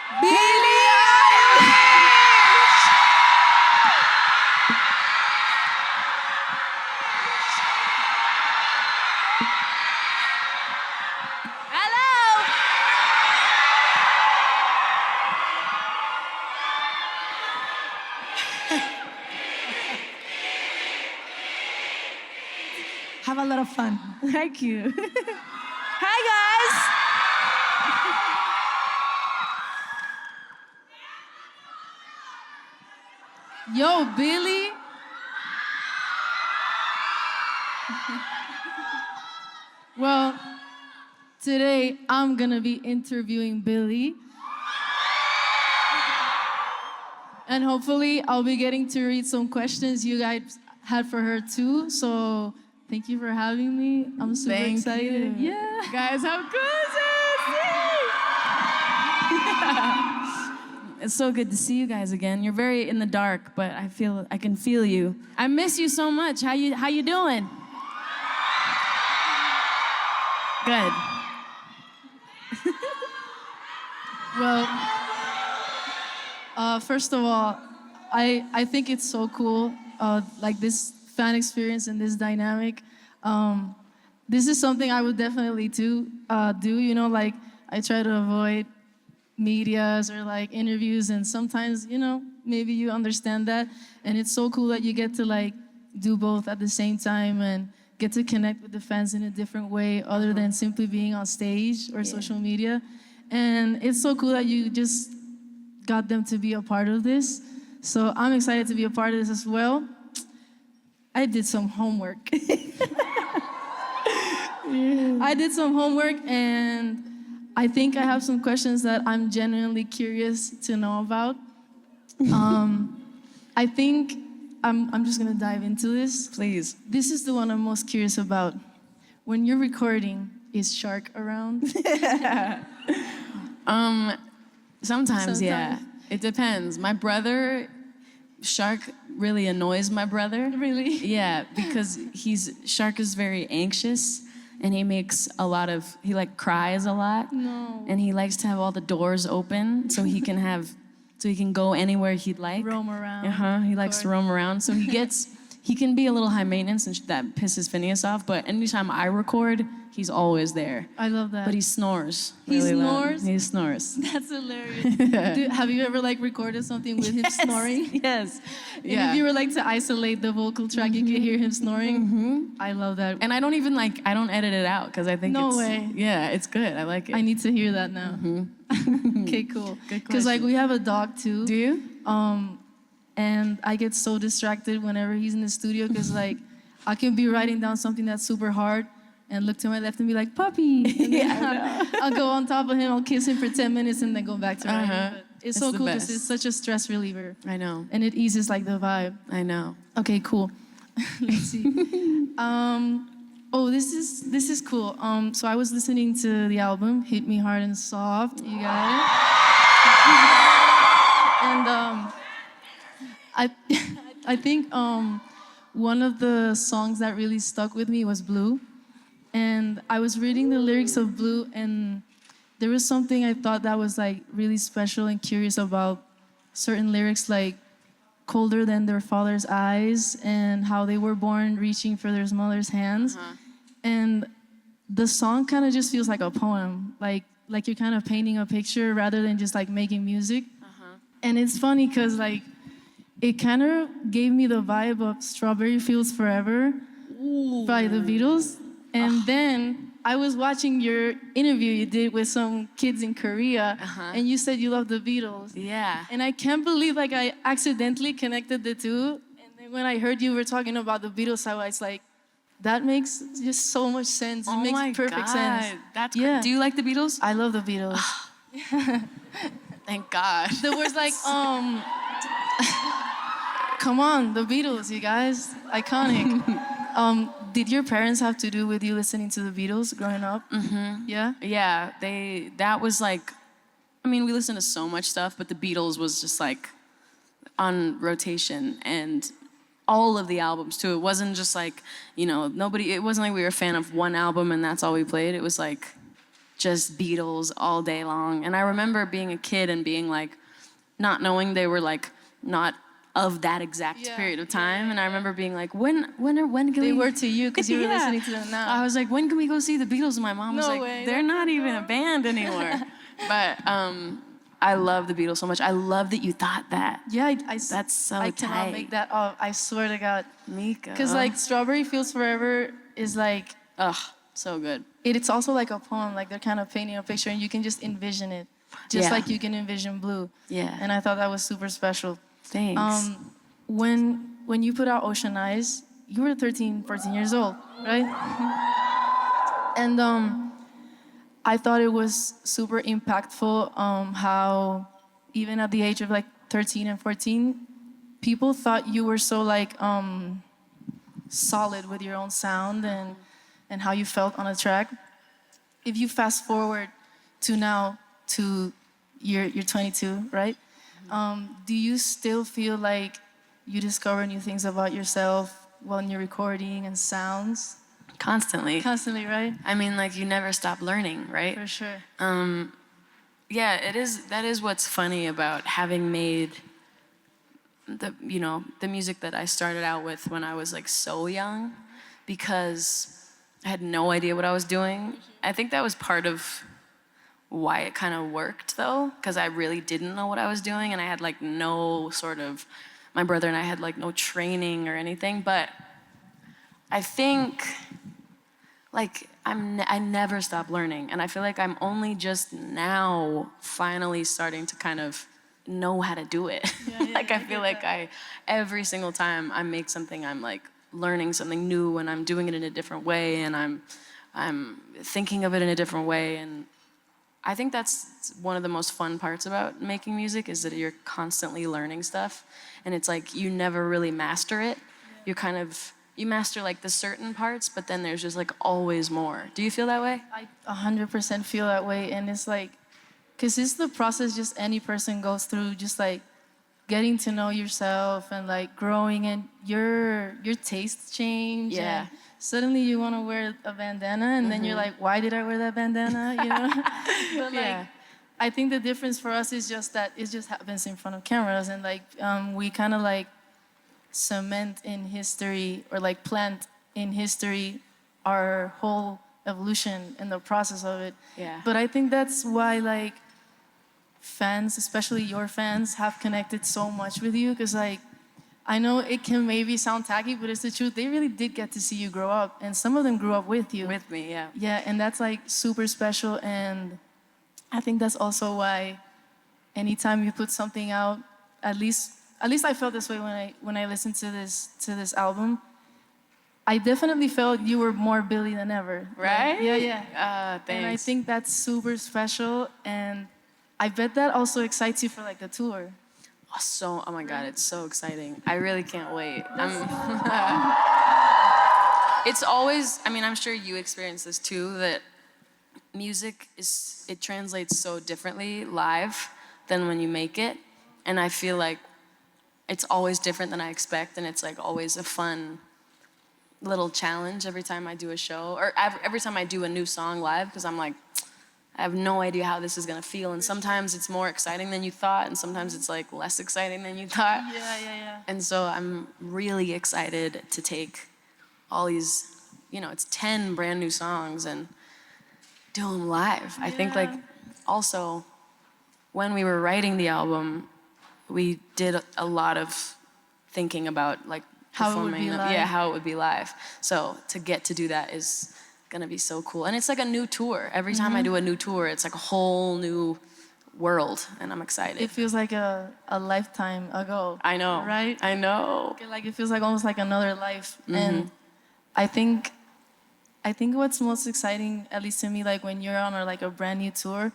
Billie Eilish! Hello! Have a lot of fun. Thank you. Hi, guys. Yo, Billy. Well, today I'm gonna be interviewing Billy. And hopefully I'll be getting to read some questions you guys had for her too. So thank you for having me. I'm super excited. You. Yeah. Guys, how cool is it? It's so good to see you guys again. You're very in the dark, but I can feel you. I miss you so much. How you doing? Good. Well, first of all, I think it's so cool, like this fan experience and this dynamic. This is something I would definitely do. You know, like I try to avoid medias or like interviews, and sometimes, you know, maybe you understand that, and it's so cool that you get to like do both at the same time and get to connect with the fans in a different way other than simply being on stage or social media. And it's so cool that you just got them to be a part of this. So I'm excited to be a part of this as well. I did some homework. I did some homework, and I think I have some questions that I'm genuinely curious to know about. I think I'm just gonna dive into this. Please. This is the one I'm most curious about. When you're recording, is Shark around? Sometimes, yeah. It depends. My brother, Shark really annoys my brother. Really? Yeah, because Shark is very anxious, and he like cries a lot. No. And he likes to have all the doors open so he can go anywhere he'd like. Roam around. He likes to roam around. So he can be a little high maintenance, and that pisses Phineas off, but anytime I record, he's always there. I love that. But he snores. He really loud. snores? He snores. That's hilarious. Have you ever like recorded something with him snoring? Yes. And if you were like to isolate the vocal track, you could hear him snoring. I love that. And I don't edit it out because I think No way. Yeah, it's good. I like it. I need to hear that now. Okay, cool. Good Because like question. we have a dog too. Do you? And I get so distracted whenever he's in the studio because like I can be writing down something that's super hard and look to my left and be like, puppy. And then I'll go on top of him, I'll kiss him for 10 minutes and then go back to writing. But it's so the cool because best. it's such a stress reliever. I know. And it eases like the vibe. I know. Okay, cool. Let's see. This is cool. So I was listening to the album Hit Me Hard and Soft. You got it? And I think one of the songs that really stuck with me was Blue. And I was reading the lyrics of Blue, and there was something I thought that was like really special and curious about certain lyrics, like colder than their father's eyes, and how they were born reaching for their mother's hands. And the song kind of just feels like a poem, like you're kind of painting a picture rather than just like making music. And it's funny because like it kind of gave me the vibe of Strawberry Fields Forever by the Beatles. And then I was watching your interview you did with some kids in Korea, and you said you love the Beatles. Yeah. And I can't believe like I accidentally connected the two. And then when I heard you were talking about the Beatles, I was like, that makes just so much sense. It makes perfect sense. That's Yeah. great. Do you like the Beatles? I love the Beatles. Thank God. There was like, come on, the Beatles, you guys, iconic. Did your parents have to do with you listening to the Beatles growing up? Yeah? Yeah, that was like, I mean, we listened to so much stuff, but the Beatles was just like on rotation, and all of the albums too. It wasn't just like, it wasn't like we were a fan of one album and that's all we played. It was like just Beatles all day long. And I remember being a kid and being like, not knowing they were like not of that exact period of time. And I remember being like, when can They we? were to you because you were Yeah. listening to them now. I was like, when can we go see the Beatles? And my mom was No like, way, they're that's not so even cool. a band anymore. But I love the Beatles so much. I love that you thought that. Yeah, That's so I cannot tight. make that up. I swear to God. Miko. Because like Strawberry Fields Forever is like, Ugh, so good. it's also like a poem. Like they're kind of painting a picture and you can just envision it. Just Yeah. like you can envision Blue. Yeah. And I thought that was super special. Thanks. When you put out Ocean Eyes, you were 13, 14 years old, right? And I thought it was super impactful how even at the age of like 13 and 14, people thought you were so like solid with your own sound and how you felt on a track. If you fast forward to now to you're 22, right? Do you still feel like you discover new things about yourself when you're recording and sounds? Constantly. Constantly, right? I mean, like, you never stop learning, right? For sure. Yeah, it is. That is what's funny about having made the music that I started out with when I was like so young, because I had no idea what I was doing. I think that was part of why it kind of worked, though, because I really didn't know what I was doing, and I had like no sort of. My brother and I had like no training or anything, but I think like I never stop learning, and I feel like I'm only just now finally starting to kind of know how to do it. Like I feel like every single time I make something, I'm like learning something new, and I'm doing it in a different way, and I'm thinking of it in a different way, and I think that's one of the most fun parts about making music, is that you're constantly learning stuff, and it's like you never really master it. You master like the certain parts, but then there's just like always more. Do you feel that way? I 100% feel that way, and it's like, because it's the process just any person goes through, just like getting to know yourself and like growing, and your tastes change. Yeah. And suddenly you want to wear a bandana, and then you're like, why did I wear that bandana? You know. But like, Yeah. I think the difference for us is just that it just happens in front of cameras, and like we kind of like cement in history, or like plant in history our whole evolution and the process of it. Yeah. But I think that's why like fans, especially your fans, have connected so much with you, because like I know it can maybe sound tacky, but it's the truth. They really did get to see you grow up, and some of them grew up with you. With me, yeah. Yeah, and that's like super special, and I think that's also why anytime you put something out, at least I felt this way when I listened to this album. I definitely felt you were more Billie than ever. Right? Like, yeah. Thanks. And I think that's super special, and I bet that also excites you for like the tour. Oh my God, it's so exciting. I really can't wait. It's always, I mean, I'm sure you experience this too, that music it translates so differently live than when you make it. And I feel like it's always different than I expect, and it's like always a fun little challenge every time I do a show, or every time I do a new song live, because I'm like, I have no idea how this is gonna feel, and sometimes it's more exciting than you thought, and sometimes it's like less exciting than you thought. Yeah. And so I'm really excited to take all these, it's 10 brand new songs and do them live. I think like also when we were writing the album, we did a lot of thinking about like How it would performing be them. live. Yeah, how it would be live. So to get to do that is gonna be so cool. And it's like a new tour. Every time I do a new tour, it's like a whole new world, and I'm excited. It feels like a lifetime ago. I know. Right? I know. Like it feels like almost like another life. And I think what's most exciting, at least to me, like when you're on a brand new tour,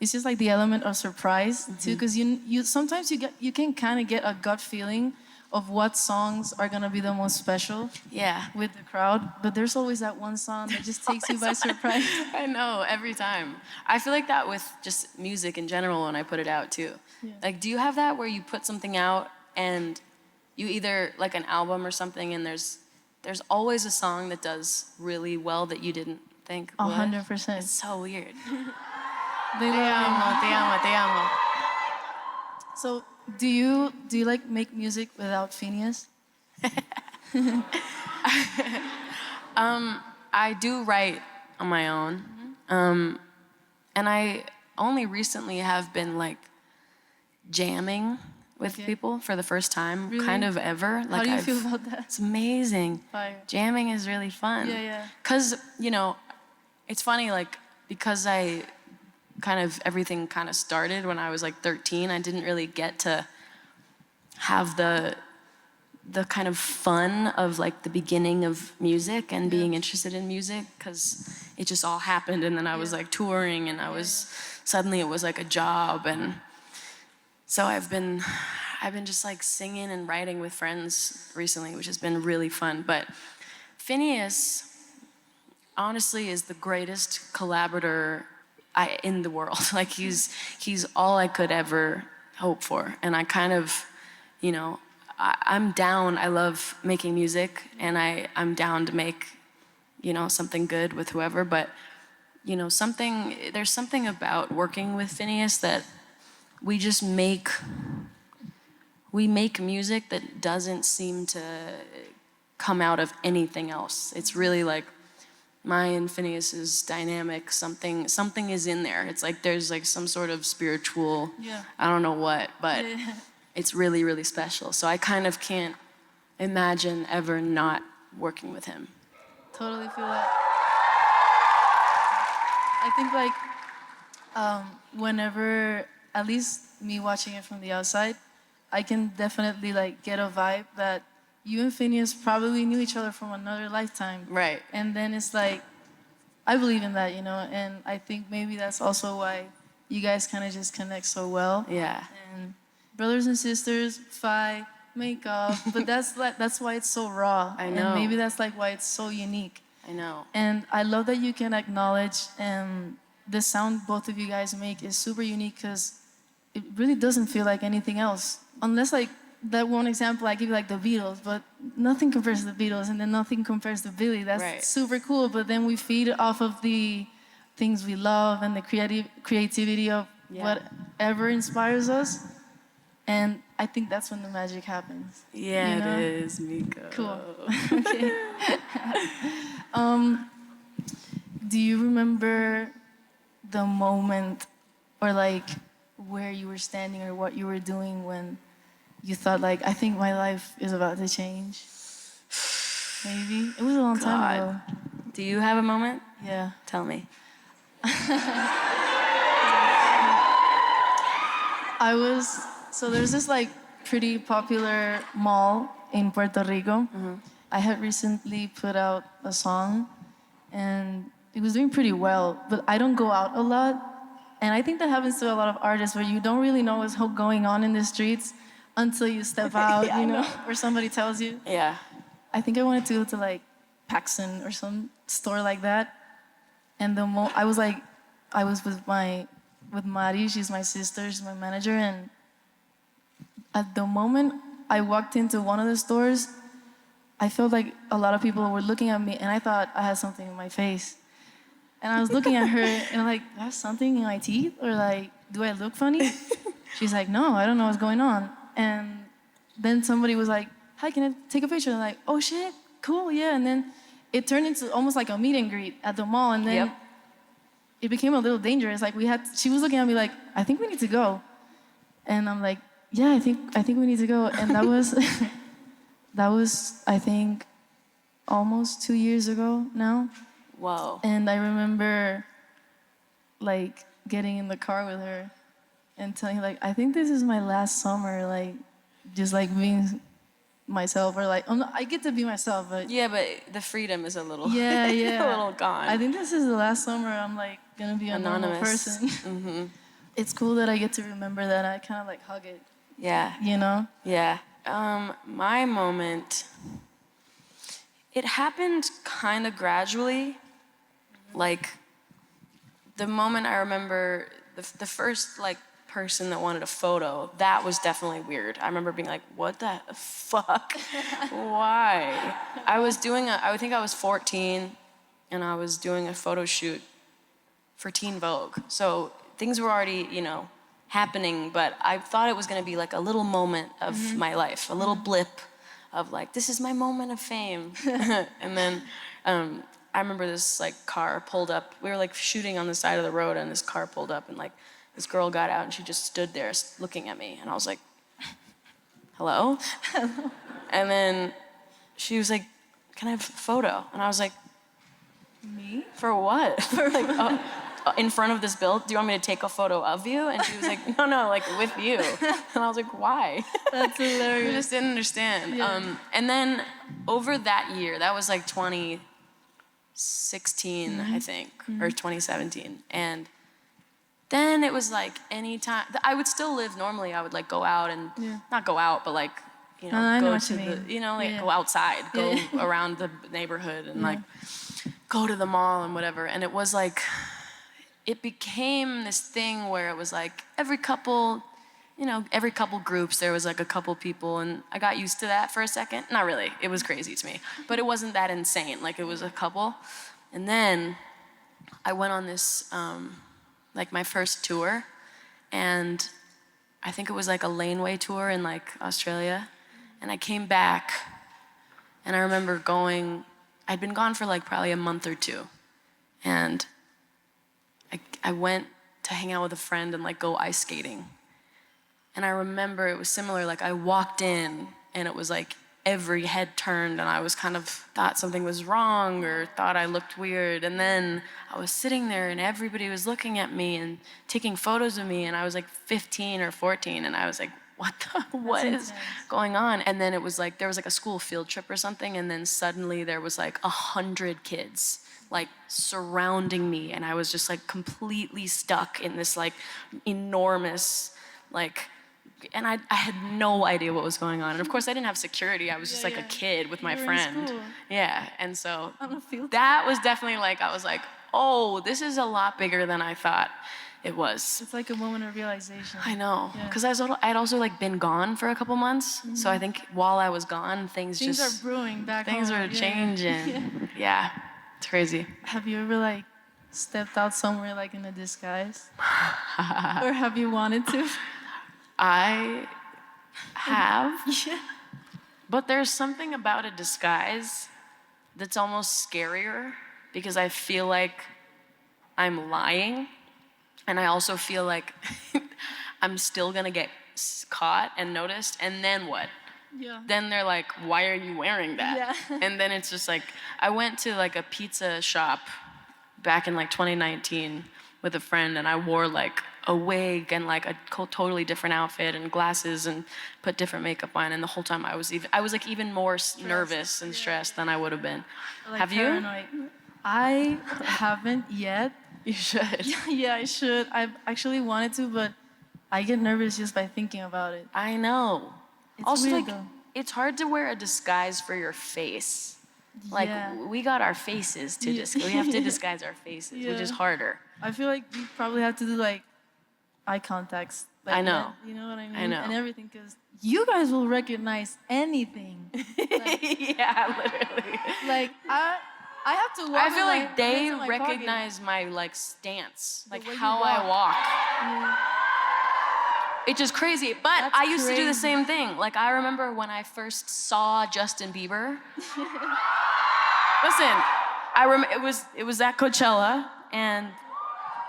it's just like the element of surprise too, because you sometimes you can kind of get a gut feeling of what songs are gonna be the most special Yeah. with the crowd, but there's always that one song that just takes you by surprise. I know, every time. I feel like that with just music in general when I put it out too. Yeah. Like, do you have that where you put something out and you either, like an album or something, and there's always a song that does really well that you didn't think would. 100%. It's so weird. They Te love amo, te amo, te amo. you. So, do you like make music without Phineas? I do write on my own. And I only recently have been like jamming with Okay. people for the first time, Really? kind of ever. How do you feel about that? It's amazing. Fire. Jamming is really fun. Yeah, yeah. Cause it's funny, like because everything kind of started when I was like 13. I didn't really get to have the kind of fun of like the beginning of music and being interested in music, because it just all happened, and then I was like touring, and suddenly it was like a job, and so I've been just like singing and writing with friends recently, which has been really fun. But Phineas honestly is the greatest collaborator in the world. Like he's all I could ever hope for, and I kind of, I'm down. I love making music, and I'm down to make, something good with whoever. But, there's something about working with Phineas that we just make music that doesn't seem to come out of anything else. It's really like my and Phineas's dynamic. Something is in there. It's like there's like some sort of spiritual, I don't know what, but it's really, really special. So I kind of can't imagine ever not working with him. Totally feel that. I think like whenever, at least me watching it from the outside, I can definitely like get a vibe that you and Phineas probably knew each other from another lifetime. Right. And then it's like, I believe in that, and I think maybe that's also why you guys kind of just connect so well. Yeah. And brothers and sisters, fight, make up, but that's why it's so raw. I know. And maybe that's like why it's so unique. I know. And I love that you can acknowledge the sound both of you guys make is super unique, because it really doesn't feel like anything else. Unless like that one example I give you, like the Beatles, but nothing compares to the Beatles, and then nothing compares to Billie. That's right. super cool, but then we feed off of the things we love and the creativity of whatever inspires us. And I think that's when the magic happens. Yeah, it is, Miko. Cool. Okay. Do you remember the moment or like where you were standing or what you were doing when you thought like, I think my life is about to change? Maybe. It was a long time ago. Do you have a moment? Yeah. Tell me. So there's this like pretty popular mall in Puerto Rico. I had recently put out a song and it was doing pretty well, but I don't go out a lot. And I think that happens to a lot of artists, where you don't really know what's going on in the streets until you step out, or somebody tells you. Yeah. I think I wanted to go to like Paxson or some store like that. And I was with Mari, she's my sister, she's my manager, and at the moment I walked into one of the stores, I felt like a lot of people were looking at me, and I thought I had something in my face. And I was looking at her, and I'm like, do I have something in my teeth? Or like, do I look funny? She's like, no, I don't know what's going on. And then somebody was like, hi, can I take a picture? And I'm like, oh shit, cool, yeah. And then it turned into almost like a meet and greet at the mall, and then it became a little dangerous. Like she was looking at me like, I think we need to go. And I'm like, yeah, I think we need to go. And that was, I think, almost 2 years ago now. Whoa. And I remember like getting in the car with her and telling her like, I think this is my last summer, like just like being myself, or like, I get to be myself, but yeah, but the freedom is a little yeah. a little gone. I think this is the last summer I'm like gonna be a normal person. Mm-hmm. It's cool that I get to remember that. I kind of like hug it. Yeah. Yeah. My moment, it happened kind of gradually. Like, the moment I remember, the first, like, person that wanted a photo, that was definitely weird. I remember being like, what the fuck? Why? I think I was 14, and I was doing a photo shoot for Teen Vogue. So things were already, happening, but I thought it was gonna be like a little moment of my life, a little blip of like, this is my moment of fame. And then I remember this like car pulled up. We were like shooting on the side of the road, and this car pulled up, and like this girl got out, and she just stood there looking at me, and I was like, hello? And then she was like, can I have a photo? And I was like, Me? for what? For like, in front of this build, do you want me to take a photo of you? And she was like, no, like with you. And I was like, why? That's hilarious. I just didn't understand. Yeah. And then over that year, that was like 2016, I think, or 2017. And then it was like anytime, I would still live normally. I would like go out and, not go out, but like, I know go what to you mean. the, go outside, go around the neighborhood and like go to the mall and whatever. And it was like, it became this thing where it was like every couple groups, there was like a couple people, and I got used to that for a second. Not really, it was crazy to me, but it wasn't that insane. Like it was a couple. And then I went on this, like my first tour, and I think it was like a laneway tour in like Australia. And I came back, and I remember I'd been gone for like probably a month or two. And I went to hang out with a friend and like go ice skating. And I remember it was similar, like I walked in and it was like every head turned, and I was kind of thought something was wrong or thought I looked weird. And then I was sitting there and everybody was looking at me and taking photos of me, and I was like 15 or 14, and I was like, what is going on? And then it was like, there was like a school field trip or something, and then suddenly there was like 100 kids like surrounding me, and I was just like completely stuck in this like enormous like, and I had no idea what was going on. And of course I didn't have security. I was just like a kid with my friend. Yeah, and so that was definitely like, I was like, oh, this is a lot bigger than I thought it was. It's like a moment of realization. I know, because I'd also like been gone for a couple months, so I think while I was gone, things are brewing back home. Things are changing. Yeah, it's crazy. Have you ever like stepped out somewhere like in a disguise, or have you wanted to? I have, but there's something about a disguise that's almost scarier, because I feel like I'm lying. And I also feel like I'm still gonna get caught and noticed, and then what? Yeah. Then they're like, why are you wearing that? Yeah. And then it's just like, I went to like a pizza shop back in like 2019 with a friend, and I wore like a wig and like a totally different outfit and glasses and put different makeup on, and the whole time I was like even more nervous and stressed than I would have been. Like have paranoid. you? I haven't yet. You should. Yeah, I should. I've actually wanted to, but I get nervous just by thinking about it. I know. It's also, weird, like, though. it's hard to wear a disguise for your face. Like, we got our faces to we have to disguise our faces, which is harder. I feel like we probably have to do like eye contacts. Like, I know. You know what I mean? I know. And everything, because you guys will recognize anything. Like, yeah, literally. Like, I have to walk. I feel like they my recognize my like stance, like way you how I walk. Yeah. It's just crazy. But That's I used to do the crazy. same thing. Like, I remember when I first saw Justin Bieber. Listen, it was at Coachella, and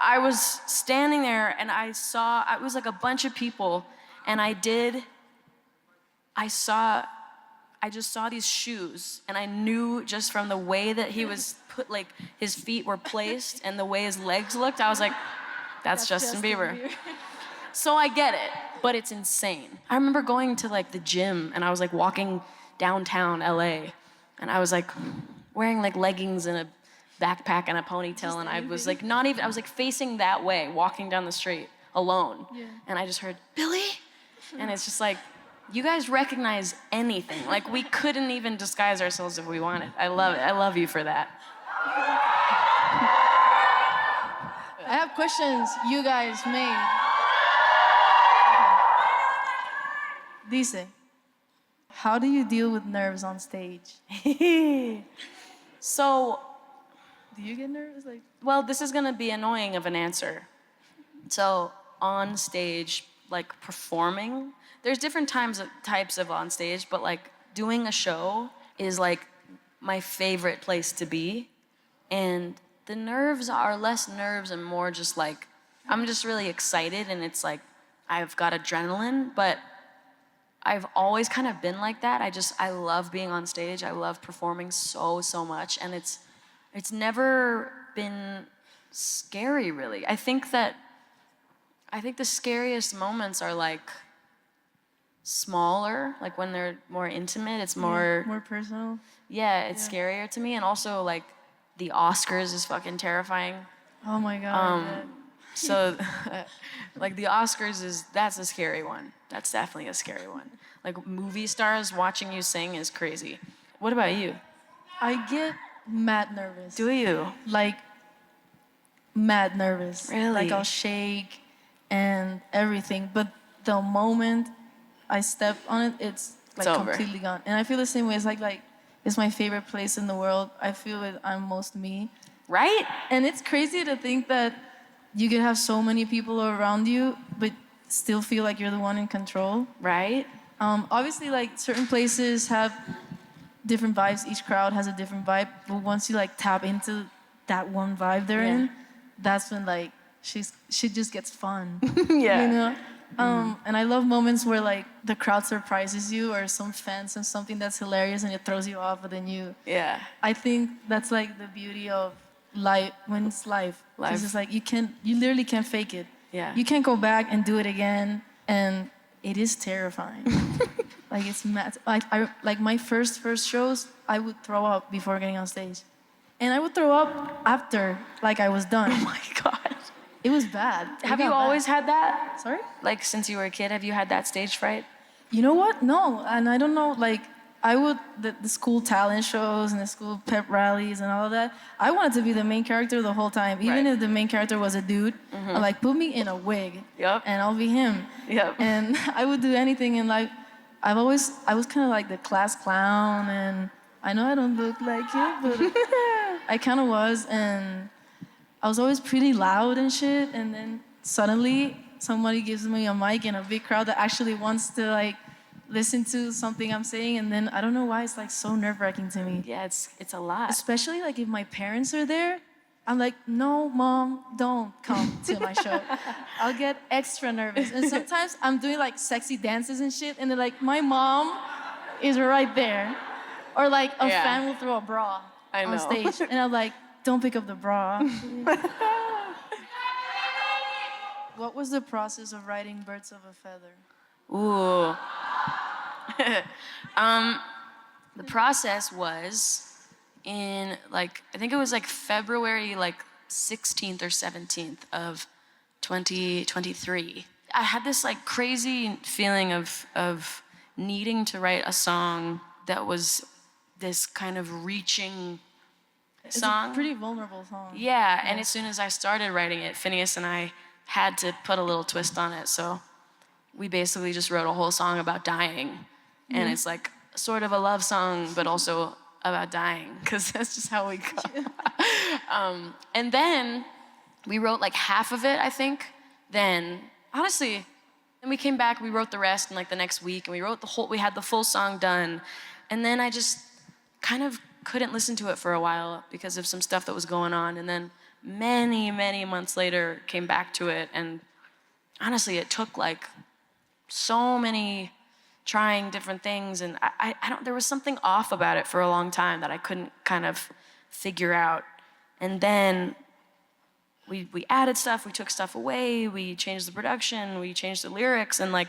I was standing there, and I was like a bunch of people, and I just saw these shoes, and I knew just from the way that he was put, like his feet were placed and the way his legs looked, I was like, that's Justin Bieber. So I get it, but it's insane. I remember going to like the gym, and I was like walking downtown LA, and I was like wearing like leggings and a backpack and a ponytail, and I was like I was like facing that way, walking down the street alone, and I just heard, Billie? And it's just like, you guys recognize anything. Like, we couldn't even disguise ourselves if we wanted. I love it. I love you for that. I have questions you guys made. Dice, how do you deal with nerves on stage? So, Do you get nervous? Like, well, this is gonna be annoying of an answer. So on stage, like performing, there's different types of on stage, but like doing a show is like my favorite place to be. And the nerves are less nerves and more just like, I'm just really excited and it's like, I've got adrenaline, but I've always kind of been like that. I love being on stage. I love performing so much. And it's never been scary really. I think the scariest moments are like smaller, like when they're more intimate, it's more personal. yeah, it's scarier to me. And also like the Oscars is fucking terrifying. Oh my God. Yeah. So like the Oscars that's a scary one. That's definitely a scary one. Like movie stars watching you sing is crazy. What about you? I get mad nervous. Do you? Like, mad nervous. Really? Like, I'll shake and everything. But the moment I step on it, it's like over. completely gone. And I feel the same way. It's like it's my favorite place in the world. I feel it. I'm most me. Right? And it's crazy to think that you could have so many people around you, but still feel like you're the one in control. Right? Obviously, like certain places have different vibes. Each crowd has a different vibe. But once you like tap into that one vibe they're in, that's when like she just gets fun. Yeah. You know. And I love moments where like the crowd surprises you, or some fan says something that's hilarious and it throws you off, but then you. Yeah. I think that's like the beauty of life when it's live. It's just like you literally can't fake it. Yeah. You can't go back and do it again, and it is terrifying. Like it's mad. I like my first shows, I would throw up before getting on stage, and I would throw up after like I was done. Oh my God. It was bad. Have you always had that? Sorry? Like since you were a kid, have you had that stage fright? You know what? No, and I don't know. Like I would the school talent shows and the school pep rallies and all of that. I wanted to be the main character the whole time, even if the main character was a dude. I'm like, put me in a wig, and I'll be him. And I would do anything in life. I was kind of like the class clown, and I know I don't look like it, but I kind of was, and I was always pretty loud and shit. And then suddenly somebody gives me a mic in a big crowd that actually wants to like listen to something I'm saying, and then I don't know why it's like so nerve-wracking to me. Yeah, it's a lot. Especially like if my parents are there, I'm like, no, mom, don't come to my show. I'll get extra nervous. And sometimes I'm doing like sexy dances and shit, and they're like, my mom is right there. Or like a fan will throw a bra on stage, and I'm like, don't pick up the bra. What was the process of writing Birds of a Feather? Ooh. The process was in like, I think it was like February like 16th or 17th of 2023. I had this like crazy feeling of needing to write a song that was this kind of reaching song. It's a pretty vulnerable song. Yeah, and as soon as I started writing it, Phineas and I had to put a little twist on it. So we basically just wrote a whole song about dying. And it's like sort of a love song, but also about dying, because that's just how we go. And then we wrote like half of it, I think. Then, honestly, then we came back, we wrote the rest in like the next week, and we had the full song done. And then I just kind of couldn't listen to it for a while because of some stuff that was going on. And then many months later, came back to it. And honestly, it took like so many trying different things, and I don't, there was something off about it for a long time that I couldn't kind of figure out. And then we added stuff, we took stuff away, we changed the production, we changed the lyrics, and like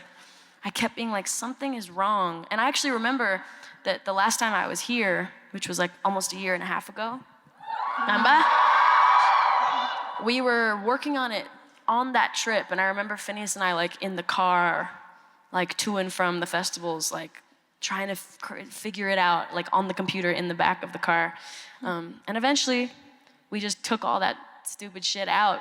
I kept being like, something is wrong. And I actually remember that the last time I was here, which was like almost a year and a half ago, remember? We were working on it on that trip, and I remember Phineas and I like in the car, like to and from the festivals, like trying to figure it out, like on the computer in the back of the car. And eventually we just took all that stupid shit out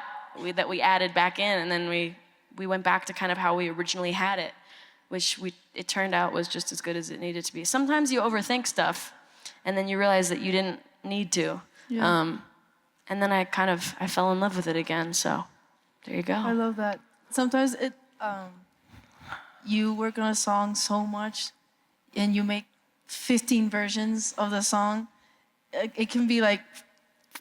that we added back in, and then we went back to kind of how we originally had it, which it turned out was just as good as it needed to be. Sometimes you overthink stuff, and then you realize that you didn't need to. And then I fell in love with it again. So there you I go. love that. Sometimes you work on a song so much and you make 15 versions of the song. It can be like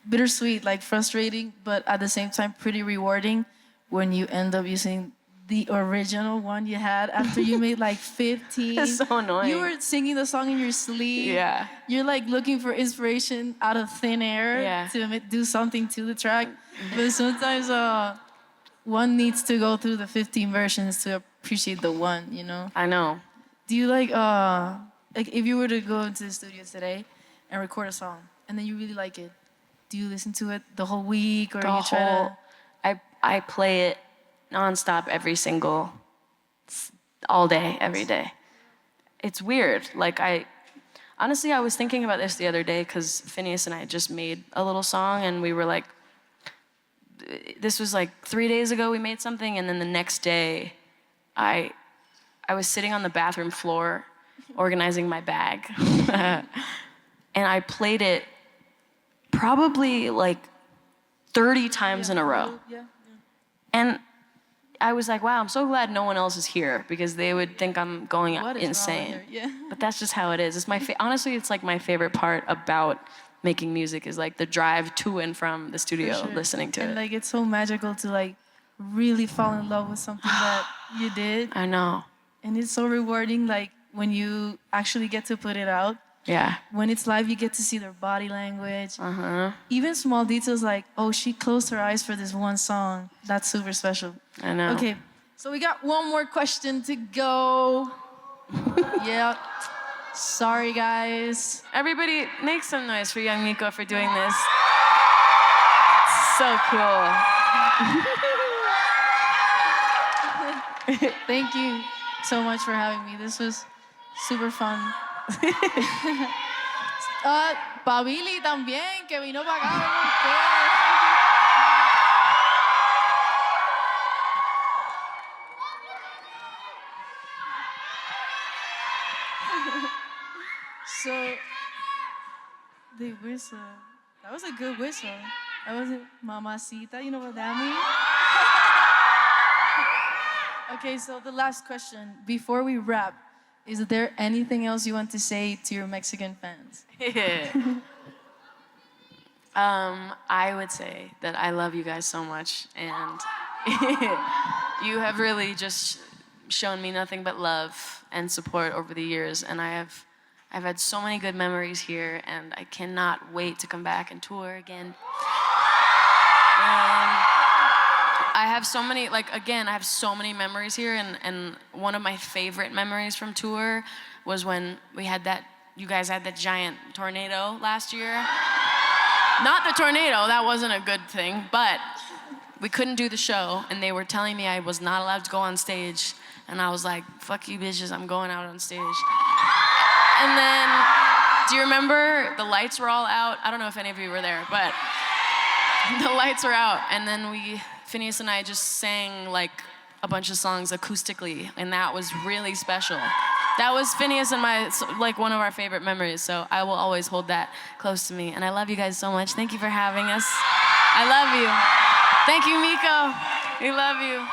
bittersweet, like frustrating, but at the same time pretty rewarding when you end up using the original one you had after you made like 15. It's so annoying. You were singing the song in your sleep. Yeah. You're like looking for inspiration out of thin air Yeah. to do something to the track. But sometimes one needs to go through the 15 versions to appreciate the one, you know? I know. Do you like if you were to go into the studio today and record a song and then you really like it, do you listen to it the whole week or you try to... I play it nonstop all day, every day. It's weird. Like honestly, I was thinking about this the other day because Phineas and I just made a little song and we were like, this was like 3 days ago we made something, and then the next day I was sitting on the bathroom floor organizing my bag and I played it probably like 30 times in a row. Yeah. And I was like, wow, I'm so glad no one else is here because they would think I'm going What is insane. wrong with her? Yeah. But that's just how it is. It's honestly, it's like my favorite part about making music is like the drive to and from the studio, For sure. listening to and it. like it's so magical to like really fall in love with something that you did, I know. and it's so rewarding like when you actually get to put it out. Yeah. When it's live, you get to see their body language. Even small details like, oh, she closed her eyes for this one song. That's super special. I know. Okay, so we got one more question to go. Yeah. Sorry, guys. Everybody, make some noise for young Miko for doing this. So cool. Thank you so much for having me. This was super fun. Pa' Billy también, que vino para acá. So, the whistle. That was a good whistle. That wasn't mamacita. You know what that means? Okay, so the last question. Before we wrap, is there anything else you want to say to your Mexican fans? I would say that I love you guys so much, and you have really just shown me nothing but love and support over the years, and I've had so many good memories here, and I cannot wait to come back and tour again. I have so many, I have so many memories here, and one of my favorite memories from tour was when you guys had that giant tornado last year. Not the tornado, that wasn't a good thing, but we couldn't do the show, and they were telling me I was not allowed to go on stage, and I was like, fuck you bitches, I'm going out on stage. And then, do you remember the lights were all out? I don't know if any of you were there, but the lights were out, and then Phineas and I just sang like a bunch of songs acoustically, and that was really special. That was Phineas and one of our favorite memories, so I will always hold that close to me. And I love you guys so much. Thank you for having us. I love you. Thank you, Miko. We love you.